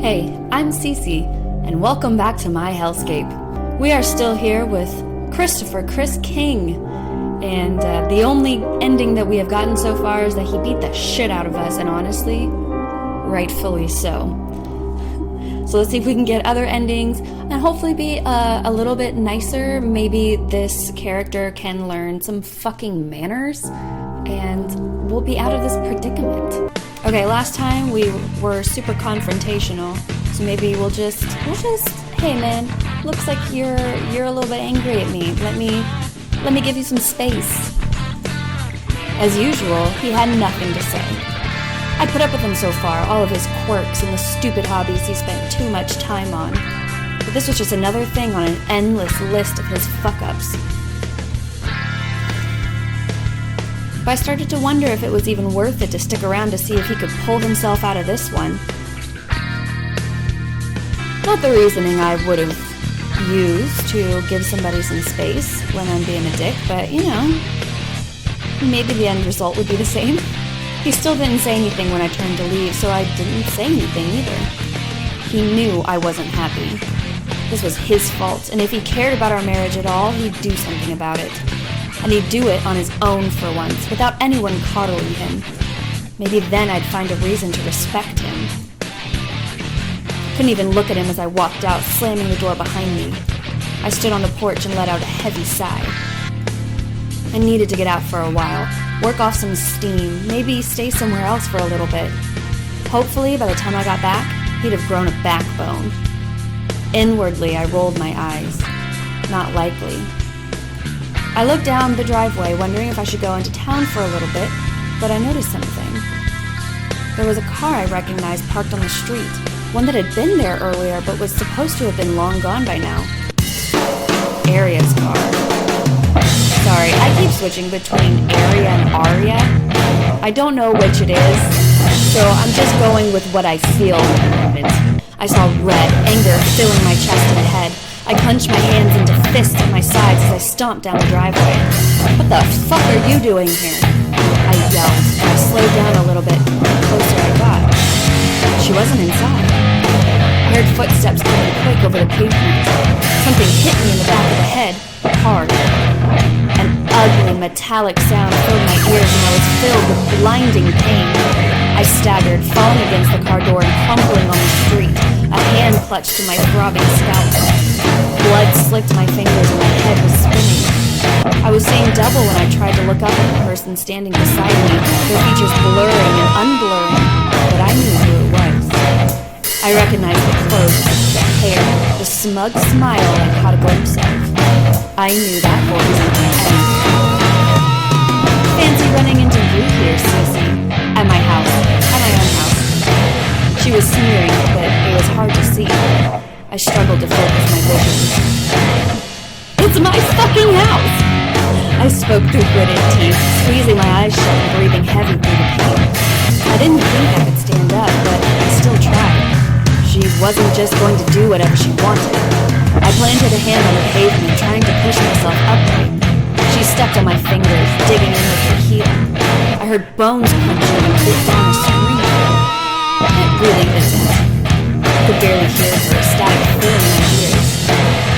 Hey, I'm Cece, and welcome back to my hellscape. We are still here with Chris King, and the only ending that we have gotten so far is that he beat the shit out of us, and honestly, rightfully so. So let's see if we can get other endings, and hopefully be a little bit nicer. Maybe this character can learn some fucking manners, and we'll be out of this predicament. Okay, last time we were super confrontational, so maybe we'll just, hey man, looks like you're a little bit angry at me. Let me give you some space. As usual, he had nothing to say. I put up with him so far, all of his quirks and the stupid hobbies he spent too much time on. But this was just another thing on an endless list of his fuck-ups. But I started to wonder if it was even worth it to stick around to see if he could pull himself out of this one. Not the reasoning I would have used to give somebody some space when I'm being a dick, but you know, maybe the end result would be the same. He still didn't say anything when I turned to leave, so I didn't say anything either. He knew I wasn't happy. This was his fault, and if he cared about our marriage at all, he'd do something about it. And he'd do it on his own for once, without anyone coddling him. Maybe then I'd find a reason to respect him. Couldn't even look at him as I walked out, slamming the door behind me. I stood on the porch and let out a heavy sigh. I needed to get out for a while, work off some steam, maybe stay somewhere else for a little bit. Hopefully, by the time I got back, he'd have grown a backbone. Inwardly, I rolled my eyes. Not likely. I looked down the driveway, wondering if I should go into town for a little bit, but I noticed something. There was a car I recognized parked on the street, one that had been there earlier but was supposed to have been long gone by now. Aria's car. Sorry, I keep switching between Aria and Aria. I don't know which it is, so I'm just going with what I feel in the moment. I saw red, anger filling my chest and head. I clenched my hands into fists at my sides as I stomped down the driveway. What the fuck are you doing here? I yelled. I slowed down a little bit, the closer I got. She wasn't inside. I heard footsteps coming quick over the pavement. Something hit me in the back of the head, hard. An ugly metallic sound filled my ears and I was filled with blinding pain. I staggered, falling against the car door and crumpling on the street. A hand clutched to my throbbing scalp. Blood slicked my fingers and my head was spinning. I was seeing double when I tried to look up at the person standing beside me, their features blurring and unblurring, but I knew who it was. I recognized the clothes, the hair, the smug smile I caught a glimpse of. I knew that voice. Fancy running into you here, Sissy. At my house. At my own house. She was sneering, but it was hard to see. I struggled to focus my vision. It's my fucking house! I spoke through gritted teeth, squeezing my eyes shut and breathing heavy through the pain. I didn't think I could stand up, but I still tried. She wasn't just going to do whatever she wanted. I planted a hand on the pavement, trying to push myself upright. She stepped on my fingers, digging in with her heel. I heard bones crunching and bit down a scream. It really isn't. I could barely hear her, static filling my ears.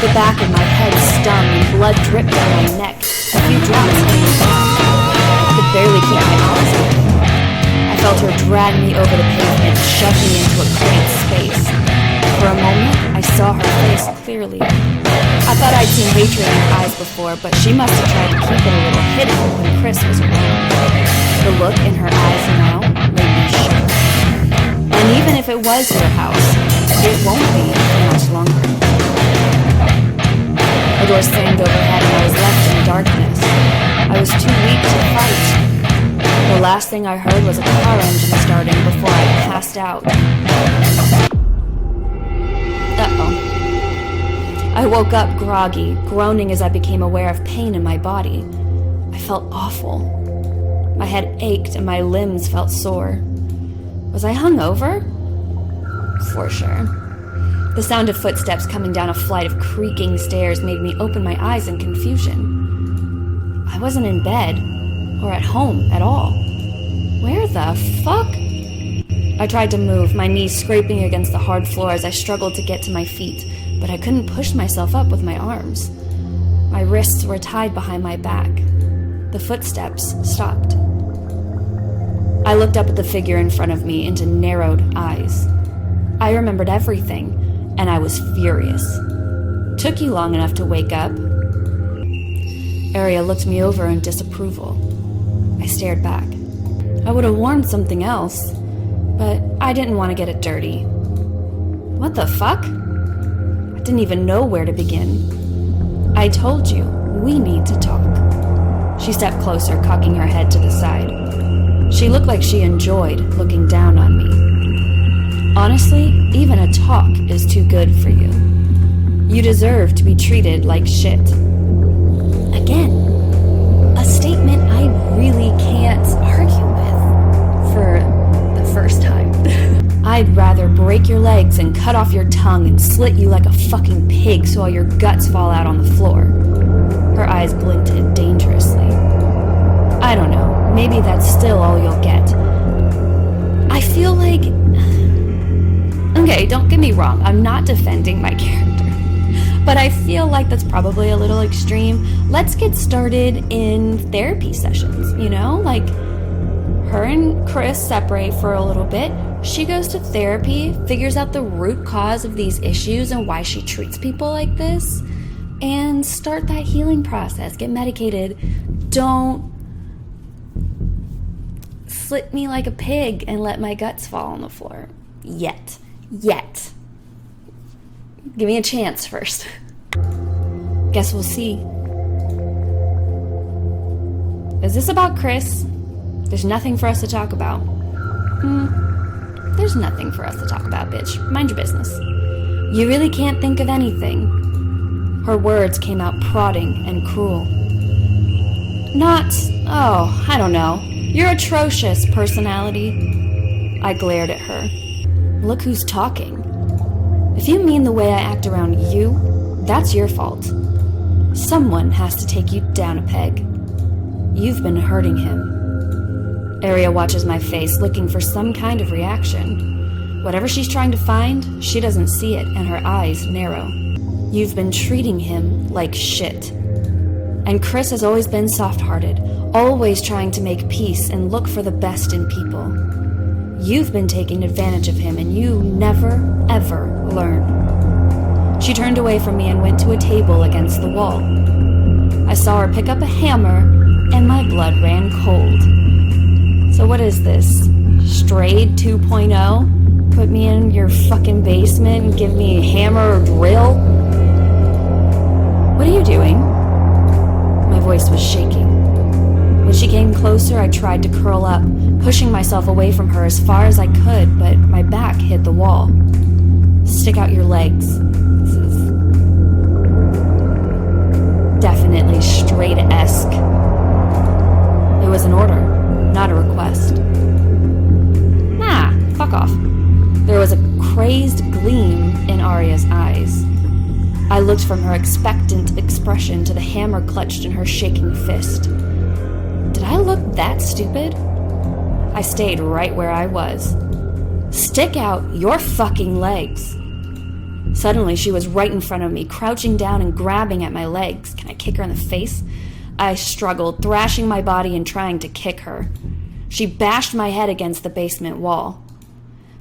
The back of my head stung and blood dripped down my neck, a few drops hanging down. I could barely keep my eyes open. I felt her drag me over the pavement, shove me into a cramped space. For a moment, I saw her face clearly. I thought I'd seen hatred in her eyes before, but she must have tried to keep it a little hidden when Chris was around. The look in her eyes now made me shook. And even if it was her house, it won't be for much longer. The door slammed overhead and I was left in darkness. I was too weak to fight. The last thing I heard was a car engine starting before I passed out. Uh-oh. I woke up groggy, groaning as I became aware of pain in my body. I felt awful. My head ached and my limbs felt sore. Was I hungover? For sure. The sound of footsteps coming down a flight of creaking stairs made me open my eyes in confusion. I wasn't in bed, or at home at all. Where the fuck? I tried to move, my knees scraping against the hard floor as I struggled to get to my feet, but I couldn't push myself up with my arms. My wrists were tied behind my back. The footsteps stopped. I looked up at the figure in front of me into narrowed eyes. I remembered everything, and I was furious. Took you long enough to wake up? Aria looked me over in disapproval. I stared back. I would have worn something else, but I didn't want to get it dirty. What the fuck? I didn't even know where to begin. I told you, we need to talk. She stepped closer, cocking her head to the side. She looked like she enjoyed looking down on me. Honestly, even a talk is too good for you. You deserve to be treated like shit. Again, a statement I really can't argue with for the first time. I'd rather break your legs and cut off your tongue and slit you like a fucking pig so all your guts fall out on the floor. Her eyes glinted dangerously. I don't know, maybe that's still all you'll get. I feel like... Okay, don't get me wrong, I'm not defending my character. But I feel like that's probably a little extreme. Let's get started in therapy sessions, you know? Like, her and Chris separate for a little bit. She goes to therapy, figures out the root cause of these issues and why she treats people like this, and start that healing process. Get medicated. Don't slit me like a pig and let my guts fall on the floor. Yet. Give me a chance first. Guess we'll see. Is this about Chris? There's nothing for us to talk about. There's nothing for us to talk about, bitch. Mind your business. You really can't think of anything. Her words came out prodding and cruel. I don't know. You're atrocious, personality. I glared at her. Look who's talking. If you mean the way I act around you, that's your fault. Someone has to take you down a peg. You've been hurting him. Aria watches my face, looking for some kind of reaction. Whatever she's trying to find, she doesn't see it, and her eyes narrow. You've been treating him like shit. And Chris has always been soft-hearted, always trying to make peace and look for the best in people. You've been taking advantage of him, and you never, ever learn. She turned away from me and went to a table against the wall. I saw her pick up a hammer, and my blood ran cold. So what is this? Strayed 2.0? Put me in your fucking basement and give me a hammer or drill? What are you doing? My voice was shaking. When she came closer, I tried to curl up, pushing myself away from her as far as I could, but my back hit the wall. Stick out your legs. This is definitely straight-esque. It was an order, not a request. Nah, fuck off. There was a crazed gleam in Aria's eyes. I looked from her expectant expression to the hammer clutched in her shaking fist. Did I look that stupid? I stayed right where I was. Stick out your fucking legs. Suddenly, she was right in front of me, crouching down and grabbing at my legs. Can I kick her in the face? I struggled, thrashing my body and trying to kick her. She bashed my head against the basement wall.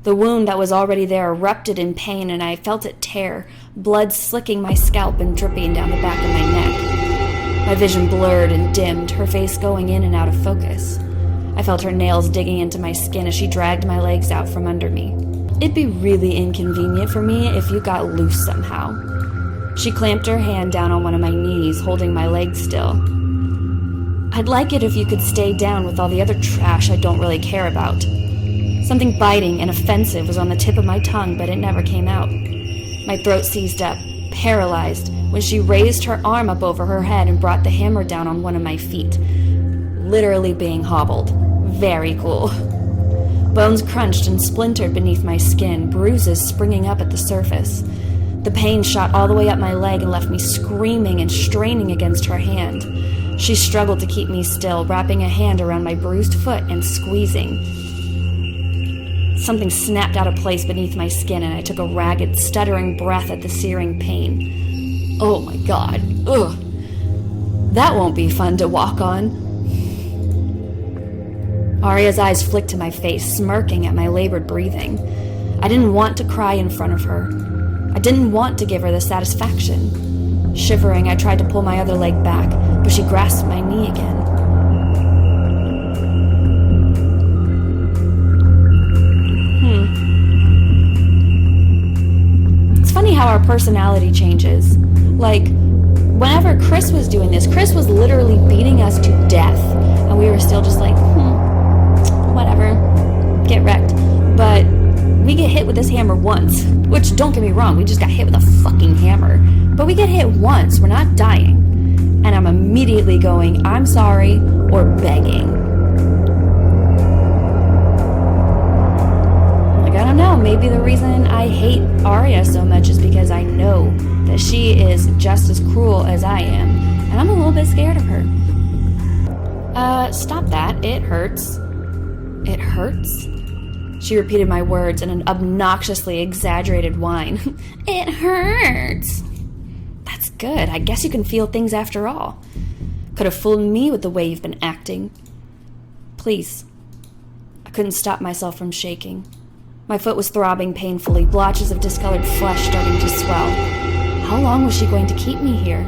The wound that was already there erupted in pain, and I felt it tear, blood slicking my scalp and dripping down the back of my neck. My vision blurred and dimmed, her face going in and out of focus. I felt her nails digging into my skin as she dragged my legs out from under me. It'd be really inconvenient for me if you got loose somehow. She clamped her hand down on one of my knees, holding my leg still. I'd like it if you could stay down with all the other trash I don't really care about. Something biting and offensive was on the tip of my tongue, but it never came out. My throat seized up, paralyzed, when she raised her arm up over her head and brought the hammer down on one of my feet. Literally being hobbled. Very cool. Bones crunched and splintered beneath my skin, bruises springing up at the surface. The pain shot all the way up my leg and left me screaming and straining against her hand. She struggled to keep me still, wrapping a hand around my bruised foot and squeezing. Something snapped out of place beneath my skin, and I took a ragged, stuttering breath at the searing pain. Oh my God. Ugh. That won't be fun to walk on. Aria's eyes flicked to my face, smirking at my labored breathing. I didn't want to cry in front of her. I didn't want to give her the satisfaction. Shivering, I tried to pull my other leg back, but she grasped my knee again. It's funny how our personality changes. Like, whenever Chris was doing this, Chris was literally beating us to death, and we were still just like, whatever, get wrecked. But we get hit with this hammer once, which, don't get me wrong, we just got hit with a fucking hammer. But we get hit once, we're not dying. And I'm immediately going, I'm sorry, or begging. Like, I don't know, maybe the reason I hate Aria so much is because I know that she is just as cruel as I am, and I'm a little bit scared of her. Stop that, it hurts. It hurts? She repeated my words in an obnoxiously exaggerated whine. It hurts. That's good. I guess you can feel things after all. Could have fooled me with the way you've been acting. Please. I couldn't stop myself from shaking. My foot was throbbing painfully, blotches of discolored flesh starting to swell. How long was she going to keep me here?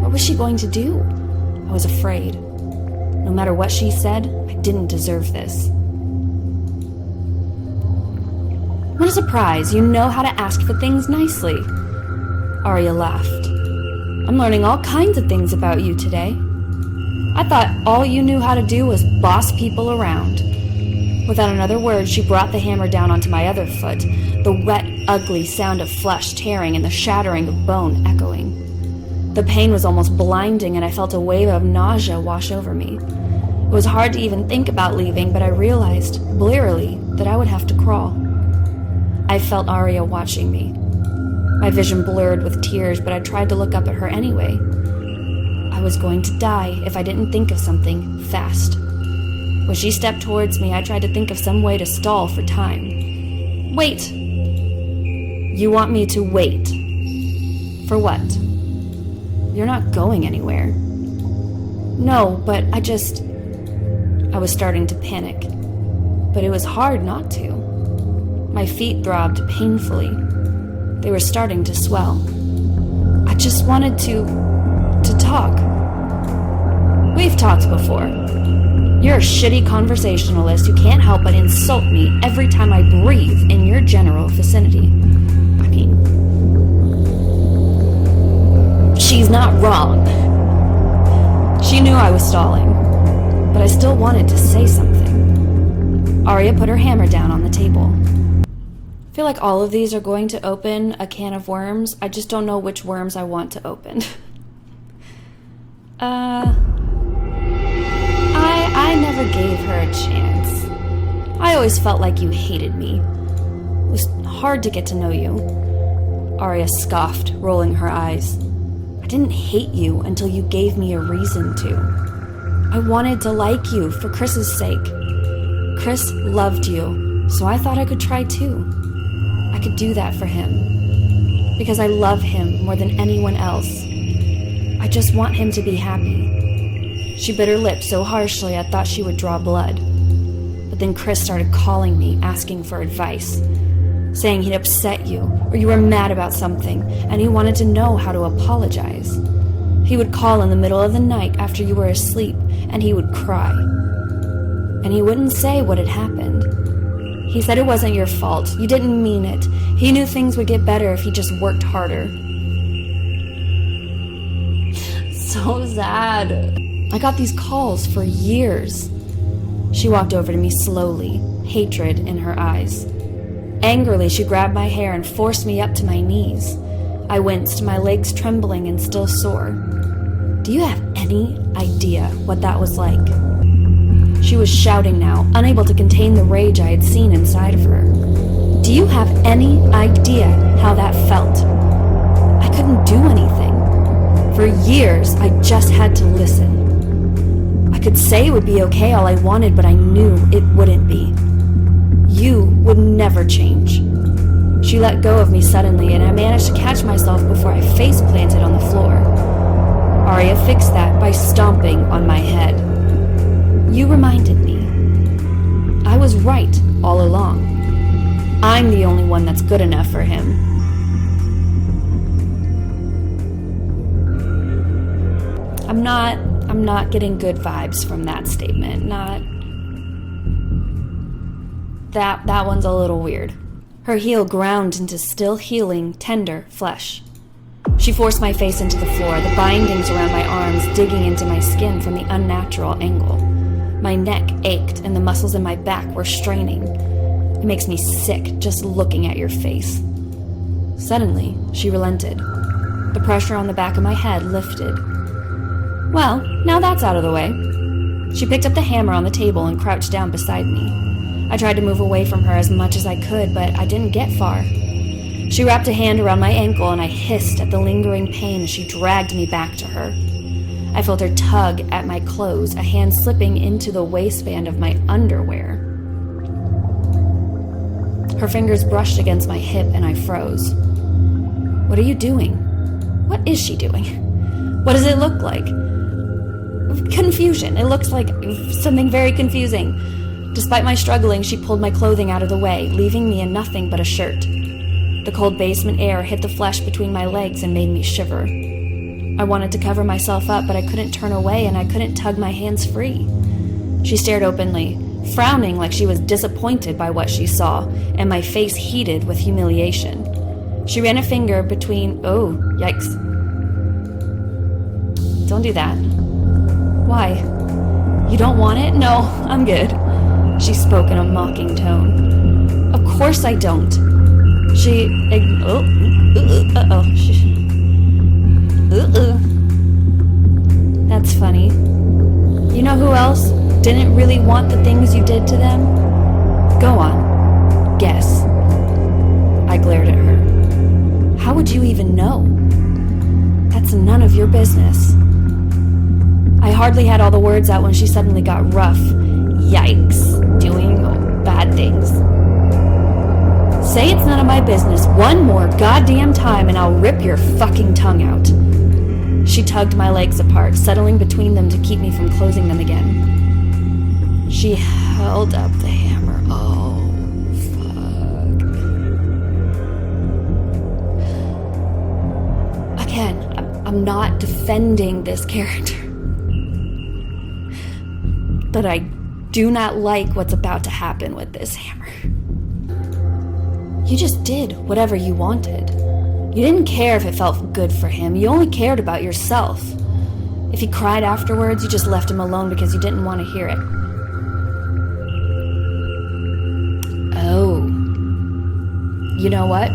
What was she going to do? I was afraid. No matter what she said, I didn't deserve this. What a surprise, you know how to ask for things nicely. Aria laughed. I'm learning all kinds of things about you today. I thought all you knew how to do was boss people around. Without another word, she brought the hammer down onto my other foot, the wet, ugly sound of flesh tearing and the shattering of bone echoing. The pain was almost blinding, and I felt a wave of nausea wash over me. It was hard to even think about leaving, but I realized, blearily, that I would have to crawl. I felt Aria watching me. My vision blurred with tears, but I tried to look up at her anyway. I was going to die if I didn't think of something fast. When she stepped towards me, I tried to think of some way to stall for time. Wait! You want me to wait? For what? You're not going anywhere. No, but I was starting to panic. But it was hard not to. My feet throbbed painfully. They were starting to swell. I just wanted to talk. We've talked before. You're a shitty conversationalist who can't help but insult me every time I breathe in your general vicinity. I mean, she's not wrong. She knew I was stalling, but I still wanted to say something. Aria put her hammer down on the table. I feel like all of these are going to open a can of worms. I just don't know which worms I want to open. I never gave her a chance. I always felt like you hated me. It was hard to get to know you. Aria scoffed, rolling her eyes. I didn't hate you until you gave me a reason to. I wanted to like you for Chris's sake. Chris loved you, so I thought I could try too. I could do that for him. Because I love him more than anyone else. I just want him to be happy. She bit her lip so harshly I thought she would draw blood. But then Chris started calling me, asking for advice. Saying he'd upset you, or you were mad about something, and he wanted to know how to apologize. He would call in the middle of the night after you were asleep, and he would cry. And he wouldn't say what had happened. He said it wasn't your fault. You didn't mean it. He knew things would get better if he just worked harder. So sad. I got these calls for years. She walked over to me slowly, hatred in her eyes. Angrily, she grabbed my hair and forced me up to my knees. I winced, my legs trembling and still sore. Do you have any idea what that was like? She was shouting now, unable to contain the rage I had seen inside of her. Do you have any idea how that felt? I couldn't do anything. For years, I just had to listen. I could say it would be okay all I wanted, but I knew it wouldn't be. You would never change. She let go of me suddenly, and I managed to catch myself before I face planted on the floor. Aria fixed that by stomping on my head. You reminded me. I was right all along. I'm the only one that's good enough for him. I'm not getting good vibes from that statement. That one's a little weird. Her heel ground into still healing, tender flesh. She forced my face into the floor, the bindings around my arms digging into my skin from the unnatural angle. My neck ached and the muscles in my back were straining. It makes me sick just looking at your face. Suddenly, she relented. The pressure on the back of my head lifted. Well, now that's out of the way. She picked up the hammer on the table and crouched down beside me. I tried to move away from her as much as I could, but I didn't get far. She wrapped a hand around my ankle and I hissed at the lingering pain as she dragged me back to her. I felt her tug at my clothes, a hand slipping into the waistband of my underwear. Her fingers brushed against my hip and I froze. What are you doing? What is she doing? What does it look like? Confusion. It looks like something very confusing. Despite my struggling, she pulled my clothing out of the way, leaving me in nothing but a shirt. The cold basement air hit the flesh between my legs and made me shiver. I wanted to cover myself up, but I couldn't turn away and I couldn't tug my hands free. She stared openly, frowning like she was disappointed by what she saw, and my face heated with humiliation. She ran a finger between... Oh, yikes. Don't do that. Why? You don't want it? No, I'm good. She spoke in a mocking tone. Of course I don't. That's funny. You know who else didn't really want the things you did to them? Go on. Guess. I glared at her. How would you even know? That's none of your business. I hardly had all the words out when she suddenly got rough. Yikes. Doing bad things. Say it's none of my business one more goddamn time and I'll rip your fucking tongue out. She tugged my legs apart, settling between them to keep me from closing them again. She held up the hammer. Oh, fuck. Again, I'm not defending this character. But I do not like what's about to happen with this hammer. You just did whatever you wanted. You didn't care if it felt good for him. You only cared about yourself. If he cried afterwards, you just left him alone because you didn't want to hear it. Oh. You know what?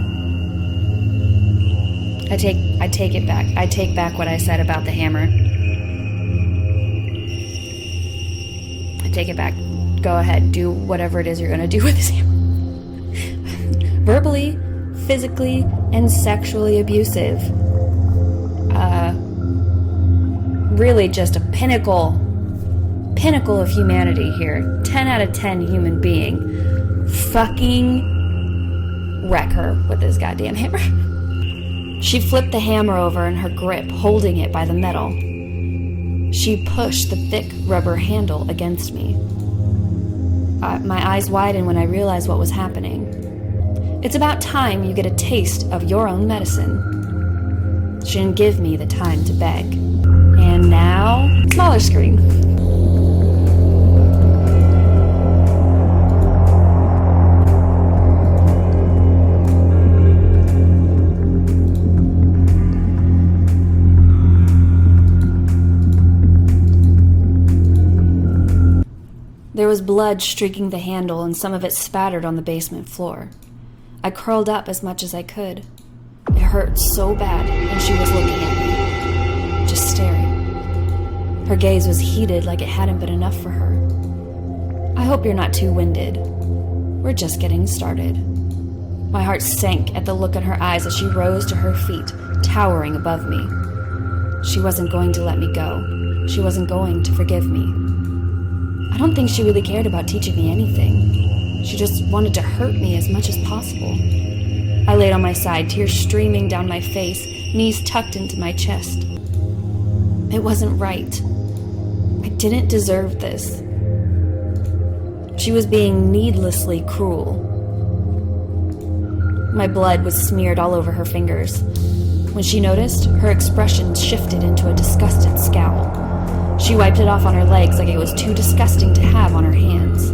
I take it back. I take back what I said about the hammer. I take it back. Go ahead. Do whatever it is you're going to do with this hammer. Verbally, physically, and sexually abusive. Really just a pinnacle of humanity here. 10 out of 10 human being. Fucking wreck her with this goddamn hammer. She flipped the hammer over in her grip, holding it by the metal. She pushed the thick rubber handle against me. My eyes widened when I realized what was happening. It's about time you get a taste of your own medicine. She didn't give me the time to beg. And now, smaller screen. There was blood streaking the handle and some of it spattered on the basement floor. I curled up as much as I could. It hurt so bad, and she was looking at me, just staring. Her gaze was heated like it hadn't been enough for her. I hope you're not too winded. We're just getting started. My heart sank at the look in her eyes as she rose to her feet, towering above me. She wasn't going to let me go. She wasn't going to forgive me. I don't think she really cared about teaching me anything. She just wanted to hurt me as much as possible. I laid on my side, tears streaming down my face, knees tucked into my chest. It wasn't right. I didn't deserve this. She was being needlessly cruel. My blood was smeared all over her fingers. When she noticed, her expression shifted into a disgusted scowl. She wiped it off on her legs like it was too disgusting to have on her hands.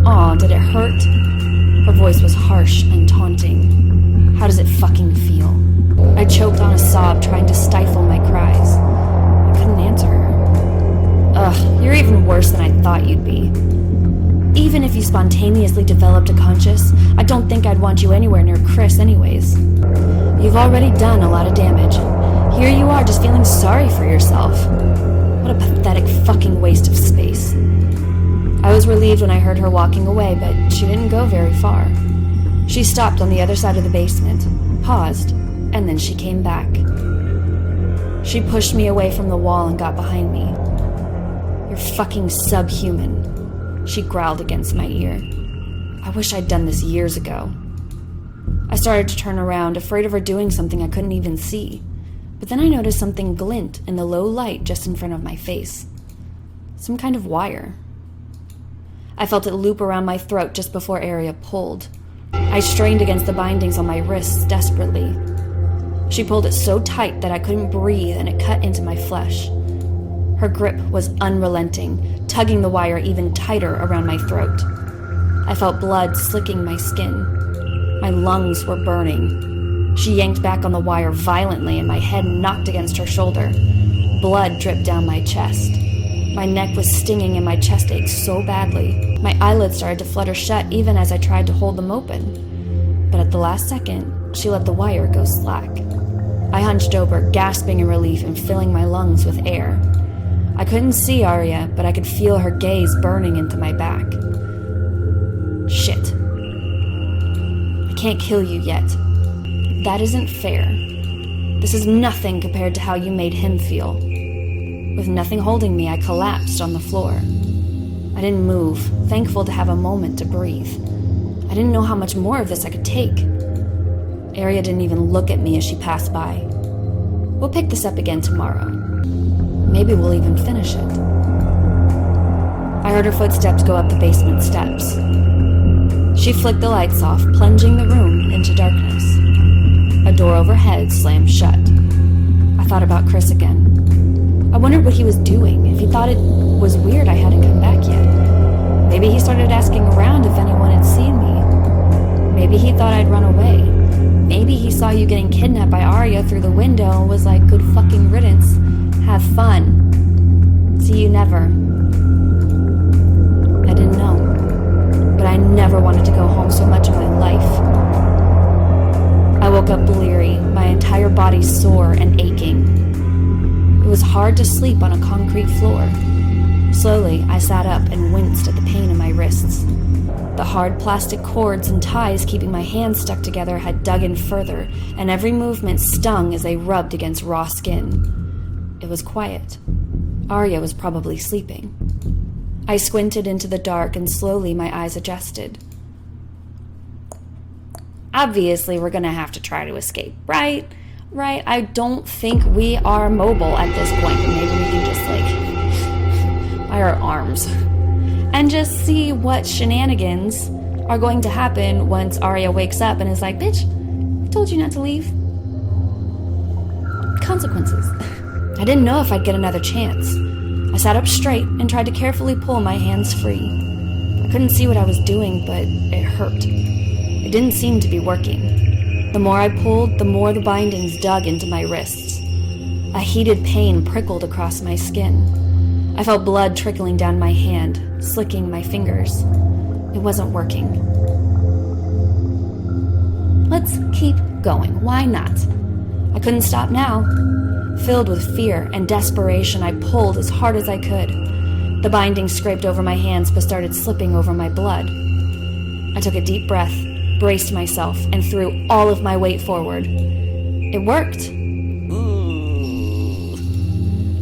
Aw, did it hurt? Her voice was harsh and taunting. How does it fucking feel? I choked on a sob, trying to stifle my cries. I couldn't answer her. Ugh, you're even worse than I thought you'd be. Even if you spontaneously developed a conscience, I don't think I'd want you anywhere near Chris anyways. You've already done a lot of damage. Here you are just feeling sorry for yourself. What a pathetic fucking waste of space. I was relieved when I heard her walking away, but she didn't go very far. She stopped on the other side of the basement, paused, and then she came back. She pushed me away from the wall and got behind me. You're fucking subhuman, she growled against my ear. I wish I'd done this years ago. I started to turn around, afraid of her doing something I couldn't even see. But then I noticed something glint in the low light just in front of my face. Some kind of wire. I felt it loop around my throat just before Aria pulled. I strained against the bindings on my wrists desperately. She pulled it so tight that I couldn't breathe and it cut into my flesh. Her grip was unrelenting, tugging the wire even tighter around my throat. I felt blood slicking my skin. My lungs were burning. She yanked back on the wire violently and my head knocked against her shoulder. Blood dripped down my chest. My neck was stinging and my chest ached so badly. My eyelids started to flutter shut even as I tried to hold them open. But at the last second, she let the wire go slack. I hunched over, gasping in relief and filling my lungs with air. I couldn't see Aria, but I could feel her gaze burning into my back. Shit. I can't kill you yet. That isn't fair. This is nothing compared to how you made him feel. With nothing holding me, I collapsed on the floor. I didn't move, thankful to have a moment to breathe. I didn't know how much more of this I could take. Aria didn't even look at me as she passed by. We'll pick this up again tomorrow. Maybe we'll even finish it. I heard her footsteps go up the basement steps. She flicked the lights off, plunging the room into darkness. A door overhead slammed shut. I thought about Chris again. I wondered what he was doing, if he thought it was weird I hadn't come back yet. Maybe he started asking around if anyone had seen me. Maybe he thought I'd run away. Maybe he saw you getting kidnapped by Aria through the window and was like, good fucking riddance. Have fun. See you never. I didn't know. But I never wanted to go home so much in my life. I woke up bleary, my entire body sore and aching. It was hard to sleep on a concrete floor. Slowly, I sat up and winced at the pain in my wrists. The hard plastic cords and ties keeping my hands stuck together had dug in further, and every movement stung as they rubbed against raw skin. It was quiet. Aria was probably sleeping. I squinted into the dark and slowly my eyes adjusted. Obviously, we're gonna have to try to escape, right? Right? I don't think we are mobile at this point, but maybe we can just, by our arms. And just see what shenanigans are going to happen once Aria wakes up and is like, bitch, I told you not to leave. Consequences. I didn't know if I'd get another chance. I sat up straight and tried to carefully pull my hands free. I couldn't see what I was doing, but it hurt. It didn't seem to be working. The more I pulled, the more the bindings dug into my wrists. A heated pain prickled across my skin. I felt blood trickling down my hand, slicking my fingers. It wasn't working. Let's keep going. Why not? I couldn't stop now. Filled with fear and desperation, I pulled as hard as I could. The binding scraped over my hands but started slipping over my blood. I took a deep breath, braced myself, and threw all of my weight forward. It worked.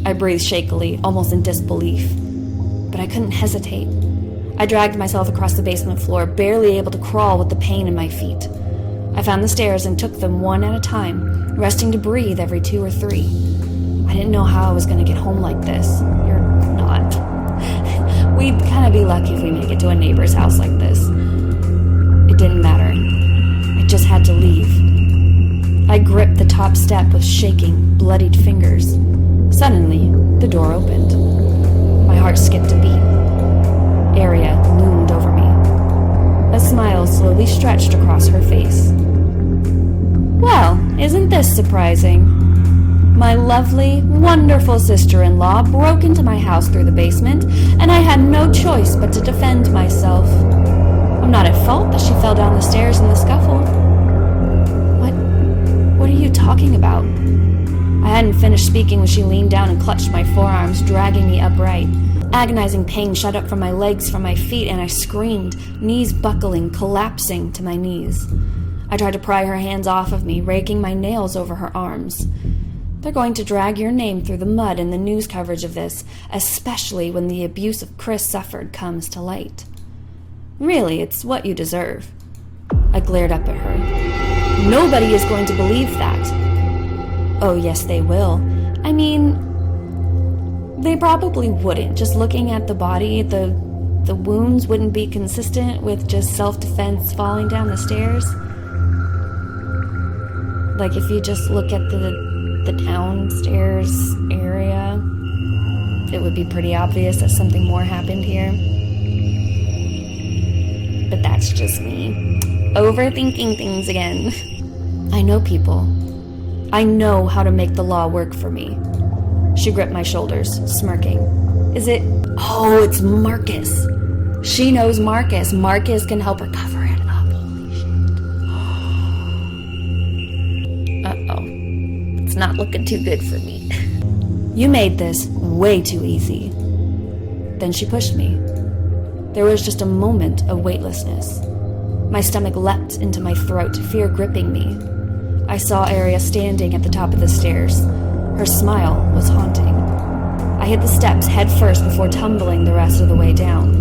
I breathed shakily, almost in disbelief. But I couldn't hesitate. I dragged myself across the basement floor, barely able to crawl with the pain in my feet. I found the stairs and took them one at a time, resting to breathe every 2 or 3. I didn't know how I was going to get home like this. You're not. We'd kind of be lucky if we make it to a neighbor's house like this. It didn't matter. I just had to leave. I gripped the top step with shaking, bloodied fingers. Suddenly, the door opened. My heart skipped a beat. Aria loomed over me. A smile slowly stretched across her face. Well, isn't this surprising? My lovely, wonderful sister-in-law broke into my house through the basement, and I had no choice but to defend myself. I'm not at fault that she fell down the stairs in the scuffle. What are you talking about? I hadn't finished speaking when she leaned down and clutched my forearms, dragging me upright. Agonizing pain shot up from my legs, from my feet, and I screamed, knees buckling, collapsing to my knees. I tried to pry her hands off of me, raking my nails over her arms. They're going to drag your name through the mud in the news coverage of this, especially when the abuse of Chris suffered comes to light. Really, it's what you deserve. I glared up at her. Nobody is going to believe that. Oh, yes, they will. I mean, they probably wouldn't. Just looking at the body, the wounds wouldn't be consistent with just self-defense falling down the stairs. Like, if you just look at the downstairs area, it would be pretty obvious that something more happened here. But that's just me. Overthinking things again. I know people. I know how to make the law work for me. She gripped my shoulders, smirking. Is it? Oh, it's Marcus. She knows Marcus. Marcus can help her cover it up. Holy shit. Uh-oh. It's not looking too good for me. You made this way too easy. Then she pushed me. There was just a moment of weightlessness. My stomach leapt into my throat, fear gripping me. I saw Aria standing at the top of the stairs. Her smile was haunting. I hit the steps head first before tumbling the rest of the way down.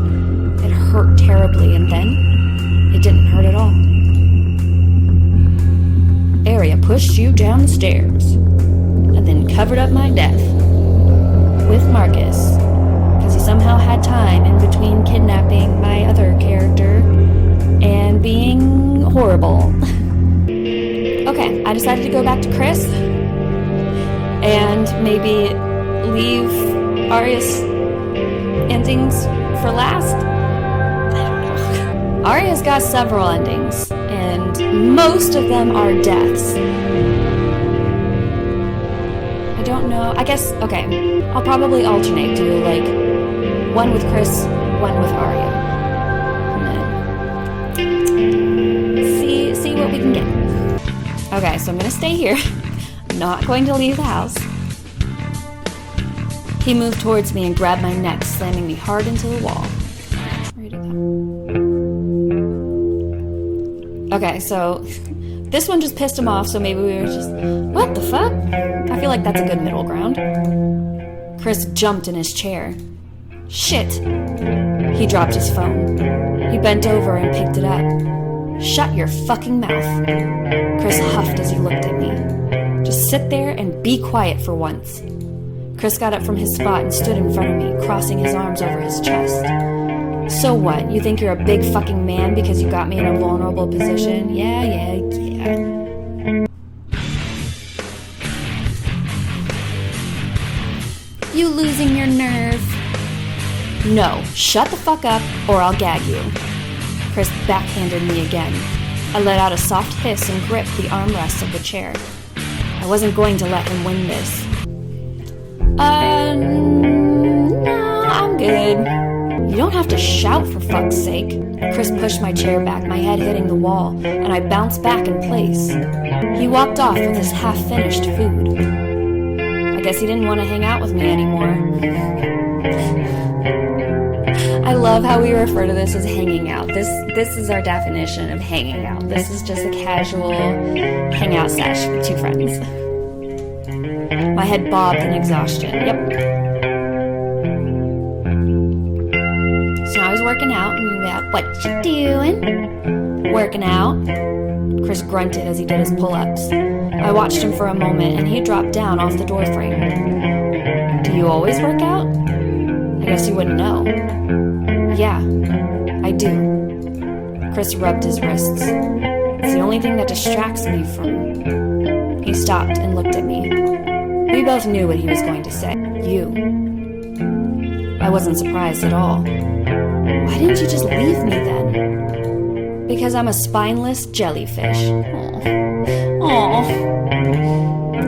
It hurt terribly, and then it didn't hurt at all. Aria pushed you down the stairs, and then covered up my death with Marcus, because he somehow had time in between kidnapping my other character and being horrible. Okay, I decided to go back to Chris and maybe leave Aria's endings for last. I don't know. Aria's got several endings, and most of them are deaths. I don't know. I guess, okay, I'll probably alternate, do like one with Chris, one with Aria. And then see what we can get. Okay, so I'm gonna stay here. I'm not going to leave the house. He moved towards me and grabbed my neck, slamming me hard into the wall. Where'd he go? Okay, so this one just pissed him off, so maybe we were just, what the fuck? I feel like that's a good middle ground. Chris jumped in his chair. Shit! He dropped his phone. He bent over and picked it up. Shut your fucking mouth. Chris huffed as he looked at me. Just sit there and be quiet for once. Chris got up from his spot and stood in front of me, crossing his arms over his chest. So what? You think you're a big fucking man because you got me in a vulnerable position? Yeah. You losing your nerve? No, shut the fuck up or I'll gag you. Chris backhanded me again. I let out a soft hiss and gripped the armrests of the chair. I wasn't going to let him win this. No, I'm good. You don't have to shout, for fuck's sake. Chris pushed my chair back, my head hitting the wall, and I bounced back in place. He walked off with his half-finished food. I guess he didn't want to hang out with me anymore. I love how we refer to this as hanging out. This is our definition of hanging out. This is just a casual hangout sesh with two friends. My head bobbed in exhaustion. Yep. So now he's working out, and you'd be like, what you doing? Working out. Chris grunted as he did his pull-ups. I watched him for a moment, and he dropped down off the doorframe. Do you always work out? I guess you wouldn't know. Yeah, I do. Chris rubbed his wrists. It's the only thing that distracts me from... He stopped and looked at me. We both knew what he was going to say. You. I wasn't surprised at all. Why didn't you just leave me then? Because I'm a spineless jellyfish. Aww.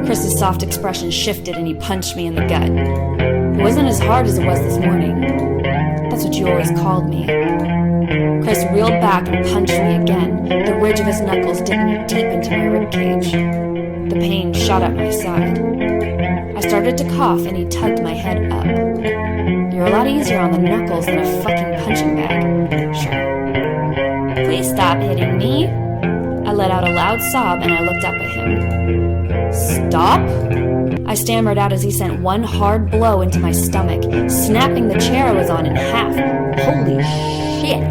Chris's soft expression shifted and he punched me in the gut. It wasn't as hard as it was this morning. That's what you always called me. Chris reeled back and punched me again. The ridge of his knuckles digging me deep into my ribcage. The pain shot up my side. I started to cough and he tugged my head up. You're a lot easier on the knuckles than a fucking punching bag. Sure. Please stop hitting me. I let out a loud sob and I looked up at him. Stop? I stammered out as he sent one hard blow into my stomach, snapping the chair I was on in half. Holy shit.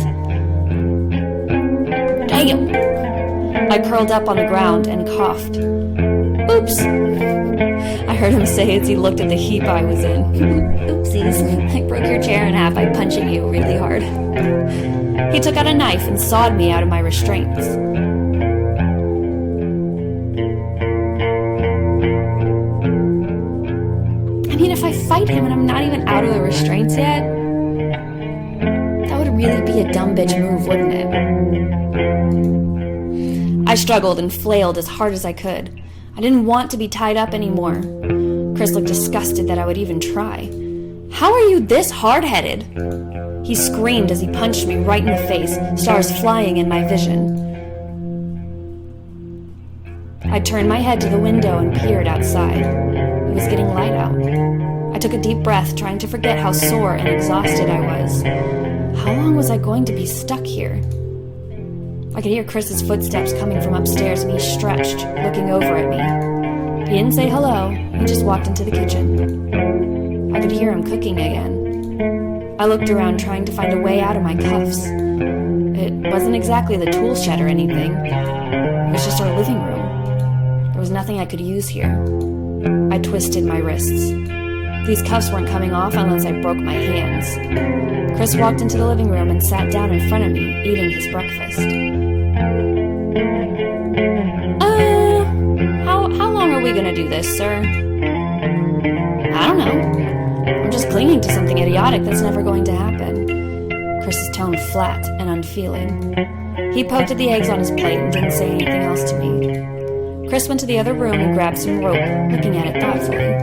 Damn. I curled up on the ground and coughed. Oops. I heard him say as he looked at the heap I was in. Oopsies. I broke your chair in half by punching you really hard. He took out a knife and sawed me out of my restraints. I mean, if I fight him and I'm not even out of the restraints yet, that would really be a dumb bitch move, wouldn't it? I struggled and flailed as hard as I could. I didn't want to be tied up anymore. Chris looked disgusted that I would even try. How are you this hard-headed? He screamed as he punched me right in the face, stars flying in my vision. I turned my head to the window and peered outside. It was getting light out. I took a deep breath, trying to forget how sore and exhausted I was. How long was I going to be stuck here? I could hear Chris's footsteps coming from upstairs, and he stretched, looking over at me. He didn't say hello, he just walked into the kitchen. I could hear him cooking again. I looked around, trying to find a way out of my cuffs. It wasn't exactly the tool shed or anything. It was just our living room. There was nothing I could use here. I twisted my wrists. These cuffs weren't coming off unless I broke my hands. Chris walked into the living room and sat down in front of me, eating his breakfast. How long are we gonna do this, sir? I don't know. I'm just clinging to something idiotic that's never going to happen. Chris's tone flat and unfeeling. He poked at the eggs on his plate and didn't say anything else to me. Chris went to the other room and grabbed some rope, looking at it thoughtfully.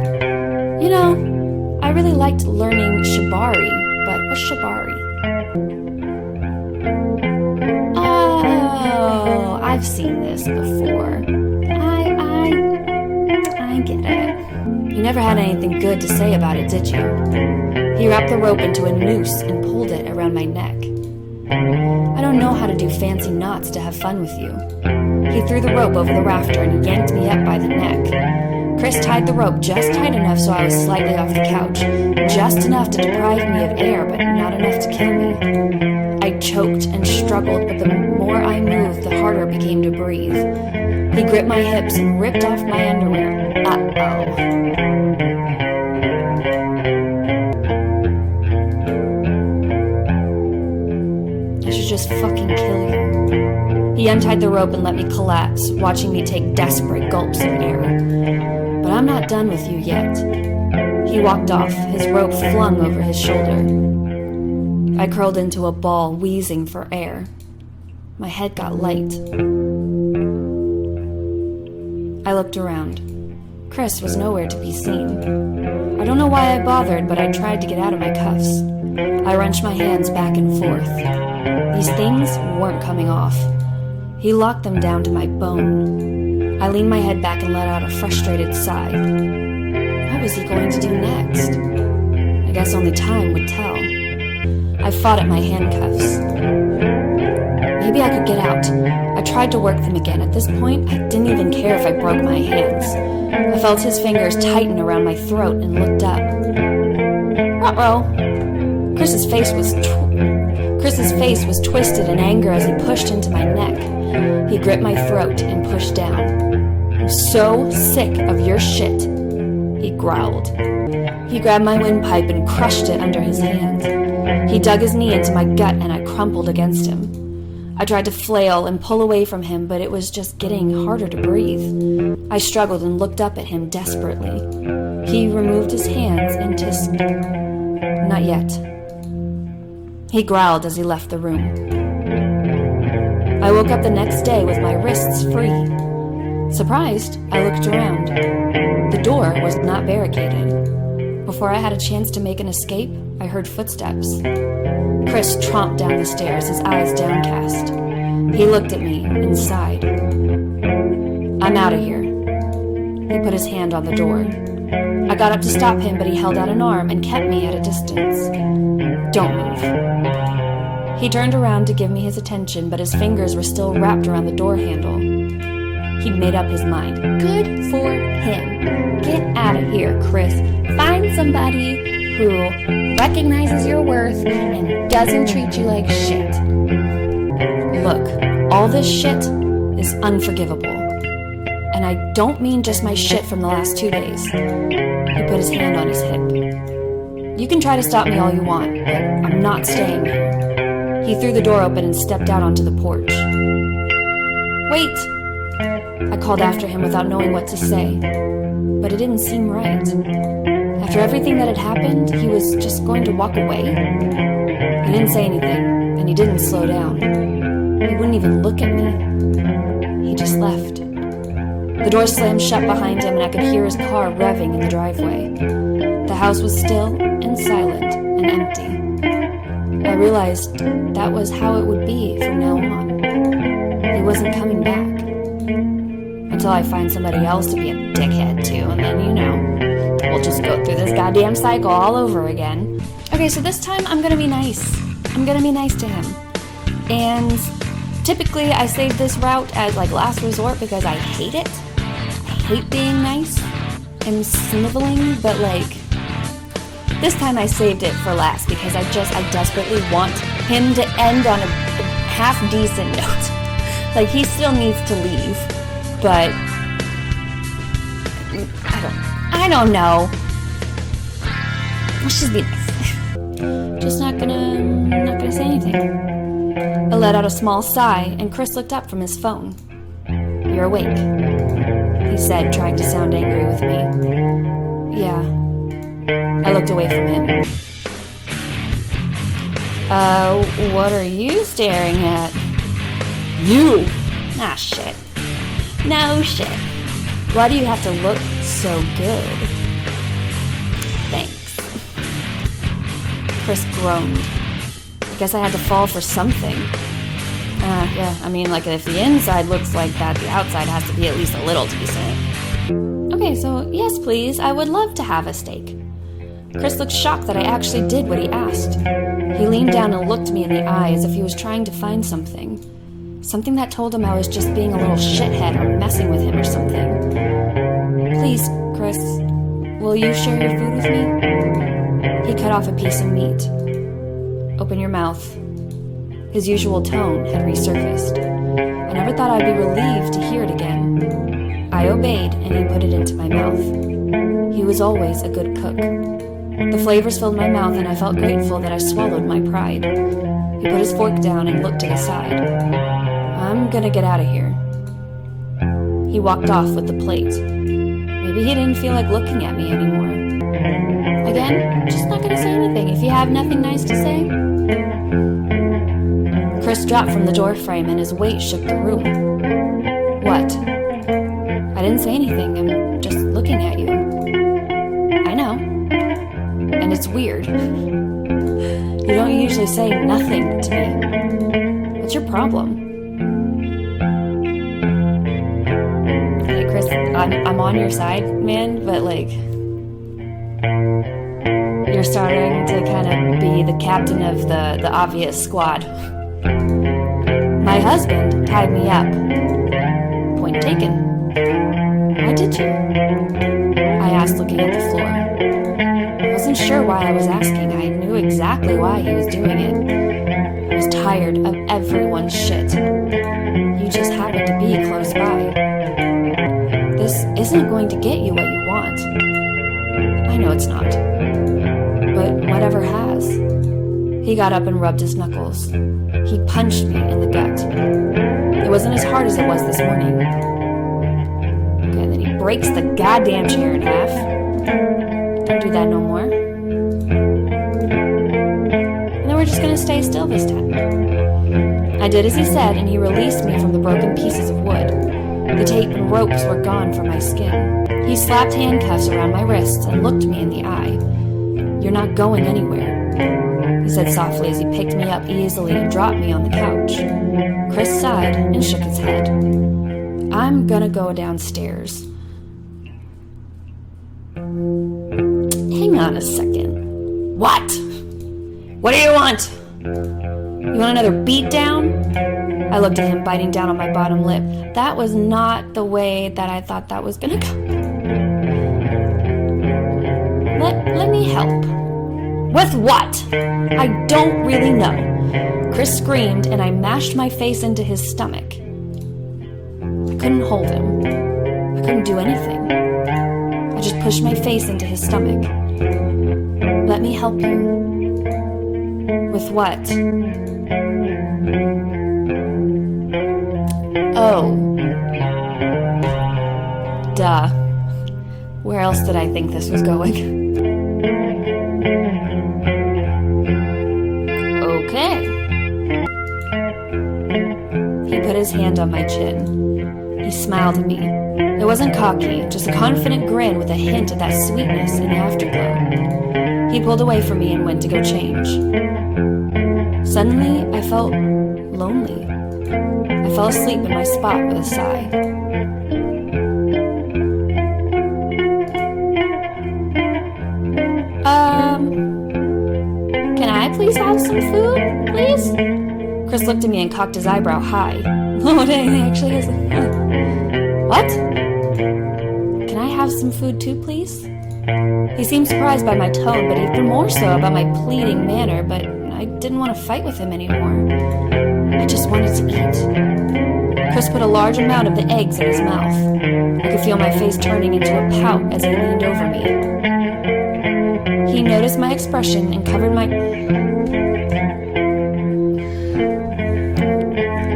You know, I really liked learning shibari, but what's shibari? Oh, I've seen this before. I get it. You never had anything good to say about it, did you? He wrapped the rope into a noose and pulled it around my neck. I don't know how to do fancy knots to have fun with you. He threw the rope over the rafter and yanked me up by the neck. Chris tied the rope just tight enough so I was slightly off the couch, just enough to deprive me of air, but not enough to kill me. I choked and struggled, but the more I moved, the harder it became to breathe. He gripped my hips and ripped off my underwear. Uh-oh. I should just fucking kill you. He untied the rope and let me collapse, watching me take desperate gulps of air. But I'm not done with you yet. He walked off, his rope flung over his shoulder. I curled into a ball, wheezing for air. My head got light. I looked around. Chris was nowhere to be seen. I don't know why I bothered, but I tried to get out of my cuffs. I wrenched my hands back and forth. These things weren't coming off. He locked them down to my bone. I leaned my head back and let out a frustrated sigh. What was he going to do next? I guess only time would tell. I fought at my handcuffs. Maybe I could get out. I tried to work them again. At this point, I didn't even care if I broke my hands. I felt his fingers tighten around my throat and looked up. Ruh-roh. Chris's Chris's face was twisted in anger as he pushed into my neck. He gripped my throat and pushed down. "I'm so sick of your shit," he growled. He grabbed my windpipe and crushed it under his hand. He dug his knee into my gut and I crumpled against him. I tried to flail and pull away from him, but it was just getting harder to breathe. I struggled and looked up at him desperately. He removed his hands and hissed, "Not yet." He growled as he left the room. I woke up the next day with my wrists free. Surprised, I looked around. The door was not barricaded. Before I had a chance to make an escape, I heard footsteps. Chris tromped down the stairs, his eyes downcast. He looked at me and sighed. "I'm out of here." He put his hand on the door. I got up to stop him, but he held out an arm and kept me at a distance. "Don't move." He turned around to give me his attention, but his fingers were still wrapped around the door handle. He'd made up his mind. Good for him. Get out of here, Chris. Find somebody who recognizes your worth and doesn't treat you like shit. Look, all this shit is unforgivable. And I don't mean just my shit from the last 2 days. He put his hand on his hip. You can try to stop me all you want, but I'm not staying here. He threw the door open and stepped out onto the porch. "Wait!" I called after him without knowing what to say, but it didn't seem right. After everything that had happened, he was just going to walk away. He didn't say anything, and he didn't slow down. He wouldn't even look at me. He just left. The door slammed shut behind him, and I could hear his car revving in the driveway. The house was still and silent and empty. I realized that was how it would be from now on. He wasn't coming back. Until I find somebody else to be a dickhead to, and then, we'll just go through this goddamn cycle all over again. Okay, so this time I'm gonna be nice. I'm gonna be nice to him. And typically I save this route as last resort because I hate it. I hate being nice and sniveling, but this time I saved it for last because I desperately want him to end on a half-decent note. He still needs to leave. But I don't know. Let's just be nice. Just not gonna say anything. I let out a small sigh, and Chris looked up from his phone. "You're awake," he said, trying to sound angry with me. "Yeah." I looked away from him. What are you staring at?" "You!" "Ah, shit. No shit. Why do you have to look so good?" "Thanks." Chris groaned. I guess I had to fall for something. Yeah, if the inside looks like that, the outside has to be at least a little decent. "Okay, so yes, please, I would love to have a steak." Chris looked shocked that I actually did what he asked. He leaned down and looked me in the eye as if he was trying to find something. Something that told him I was just being a little shithead or messing with him or something. "Please, Chris, will you share your food with me?" He cut off a piece of meat. "Open your mouth." His usual tone had resurfaced. I never thought I'd be relieved to hear it again. I obeyed, and he put it into my mouth. He was always a good cook. The flavors filled my mouth, and I felt grateful that I swallowed my pride. He put his fork down and looked to the side. "I'm gonna get out of here." He walked off with the plate. Maybe he didn't feel like looking at me anymore. Again, just not gonna say anything if you have nothing nice to say. Chris dropped from the doorframe and his weight shook the room. "What?" "I didn't say anything. I'm just looking at you." "I know. And it's weird. You don't usually say nothing to me. What's your problem?" "Hey, Chris, I'm on your side, man, but you're starting to kind of be the captain of the obvious squad. My husband tied me up." Point taken. "Why did you?" I asked, looking at the floor. I wasn't sure why I was asking. I knew exactly why he was doing it. I was tired of everyone's shit. You just happen to be close by. This isn't going to get you what you want. I know it's not. But whatever has. He got up and rubbed his knuckles. He punched me in the gut. It wasn't as hard as it was this morning. Okay, then he breaks the goddamn chair in half. Don't do that no more. And then we're just gonna stay still this time. I did as he said, and he released me from the broken pieces of wood. The tape and ropes were gone from my skin. He slapped handcuffs around my wrists and looked me in the eye. You're not going anywhere, he said softly as he picked me up easily and dropped me on the couch. Chris sighed and shook his head. I'm gonna go downstairs. Hang on a second. What? What do you want? You want another beatdown? I looked at him, biting down on my bottom lip. That was not the way that I thought that was gonna go. Let me help. With what? I don't really know. Chris screamed, and I mashed my face into his stomach. I couldn't hold him. I couldn't do anything. I just pushed my face into his stomach. Let me help you. With what? Oh. Duh. Where else did I think this was going? Okay. He put his hand on my chin. He smiled at me. It wasn't cocky, just a confident grin with a hint of that sweetness and afterglow. He pulled away from me and went to go change. Suddenly, I felt lonely. I fell asleep in my spot with a sigh. Can I please have some food, please? Chris looked at me and cocked his eyebrow high. Oh, dang, he actually has a... What? Can I have some food too, please? He seemed surprised by my tone, but even more so about my pleading manner, but I didn't want to fight with him anymore. I just wanted to eat. Chris put a large amount of the eggs in his mouth. I could feel my face turning into a pout as he leaned over me. He noticed my expression and covered my...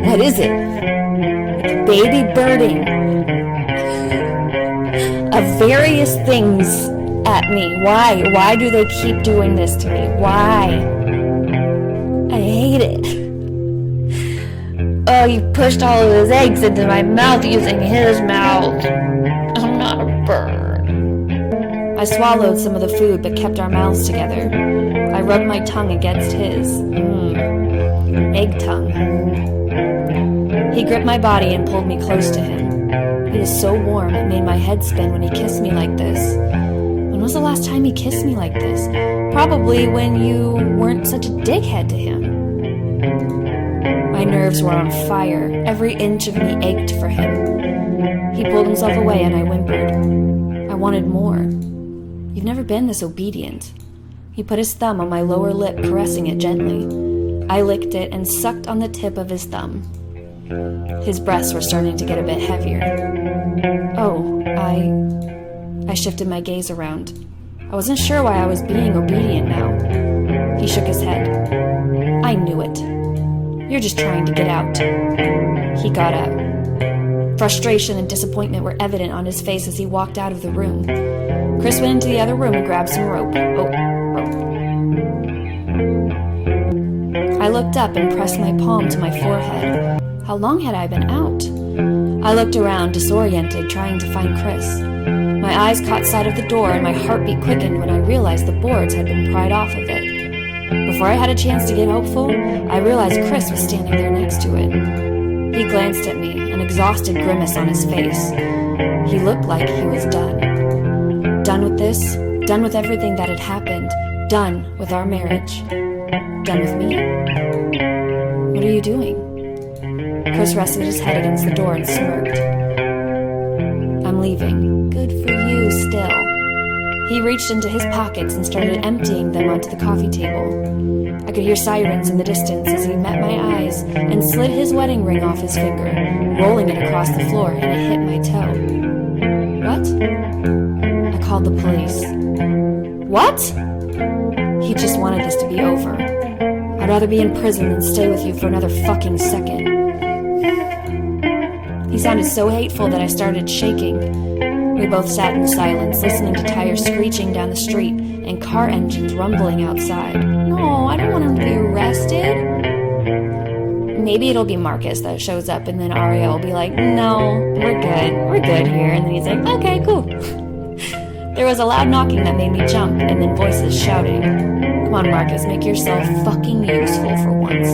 What is it? It's baby birding of various things at me. Why? Why do they keep doing this to me? Why? I hate it. Oh, you pushed all of his eggs into my mouth using his mouth. I'm not a bird. I swallowed some of the food but kept our mouths together. I rubbed my tongue against his. Egg tongue. He gripped my body and pulled me close to him. He was so warm it made my head spin when he kissed me like this. When was the last time he kissed me like this? Probably when you weren't such a dickhead to him. My nerves were on fire. Every inch of me ached for him. He pulled himself away and I whimpered. I wanted more. You've never been this obedient. He put his thumb on my lower lip, caressing it gently. I licked it and sucked on the tip of his thumb. His breasts were starting to get a bit heavier. Oh, I shifted my gaze around. I wasn't sure why I was being obedient now. He shook his head. I knew it. You're just trying to get out. He got up. Frustration and disappointment were evident on his face as he walked out of the room. Chris went into the other room and grabbed some rope. Rope. I looked up and pressed my palm to my forehead. How long had I been out? I looked around, disoriented, trying to find Chris. My eyes caught sight of the door and my heartbeat quickened when I realized the boards had been pried off of it. Before I had a chance to get hopeful, I realized Chris was standing there next to it. He glanced at me, an exhausted grimace on his face. He looked like he was done. Done with this, done with everything that had happened, done with our marriage, done with me. What are you doing? Chris rested his head against the door and smirked. I'm leaving. Good for you, still. He reached into his pockets and started emptying them onto the coffee table. I could hear sirens in the distance as he met my eyes and slid his wedding ring off his finger, rolling it across the floor, and it hit my toe. What? I called the police. What? He just wanted this to be over. I'd rather be in prison than stay with you for another fucking second. He sounded so hateful that I started shaking. We both sat in silence, listening to tires screeching down the street and car engines rumbling outside. No, I don't want him to be arrested. Maybe it'll be Marcus that shows up, and then Aria will be like, no, we're good here. And then he's like, okay, cool. There was a loud knocking that made me jump, and then voices shouting. Come on, Marcus, make yourself fucking useful for once.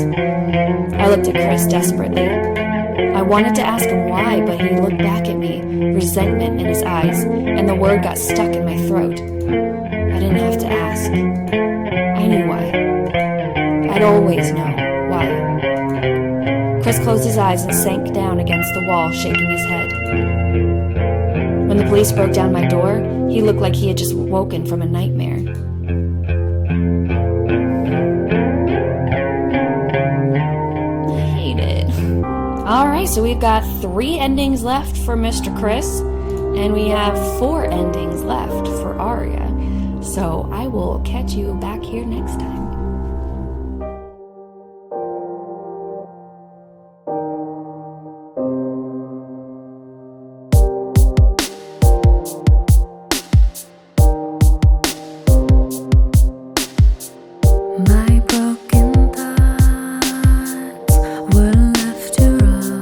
I looked at Chris desperately. I wanted to ask him why, but he looked back at me, resentment in his eyes, and the word got stuck in my throat. I didn't have to ask. I knew why. I'd always know why. Chris closed his eyes and sank down against the wall, shaking his head. When the police broke down my door, he looked like he had just woken from a nightmare. I hate it. Alright, so we've got 3 endings left for Mr. Chris, and we have 4 endings left for Aria. So I will catch you back here next time.